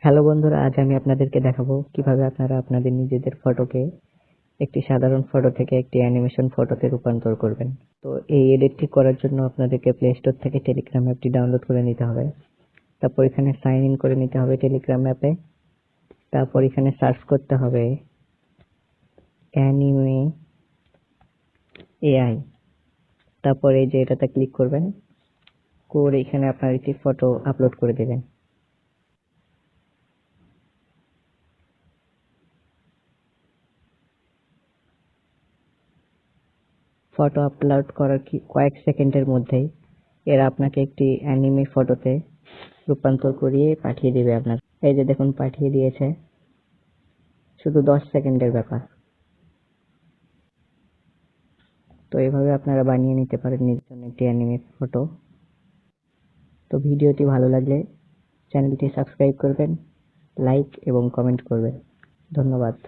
Hello বন্ধুরা, আজ আমি আপনাদেরকে দেখাবো কিভাবে আপনারা আপনাদের নিজেদের ফটোকে একটি সাধারণ ফটো থেকে একটি অ্যানিমেশন ফটোতে রূপান্তর করবেন। তো এই এডিটটি করার জন্য আপনাদেরকে প্লে স্টোর থেকে টেলিগ্রাম অ্যাপটি ডাউনলোড করে নিতে হবে। তারপর এখানে সাইন ইন করে নিতে হবে টেলিগ্রাম অ্যাপে। তারপর এখানে সার্চ করতে হবে অ্যানিমে এআই। তারপর এই যে এটাতে ক্লিক করবেন, করে এখানে আপনার একটি ফটো আপলোড করে দেবেন। ফটো আপলোড করার কয়েক সেকেন্ডের মধ্যেই এরা আপনাকে একটি অ্যানিমে ফটোতে রূপান্তর করিয়ে পাঠিয়ে দিবে আপনার। এই যে দেখুন পাঠিয়ে দিয়েছে, শুধু 10 সেকেন্ডের ব্যাপার। তো এভাবে আপনারা বানিয়ে নিতে পারেন নিজের জন্য একটি অ্যানিমে ফটো। তো ভিডিওটি ভালো লাগলে চ্যানেলটি সাবস্ক্রাইব করবেন, লাইক এবং কমেন্ট করবেন। ধন্যবাদ।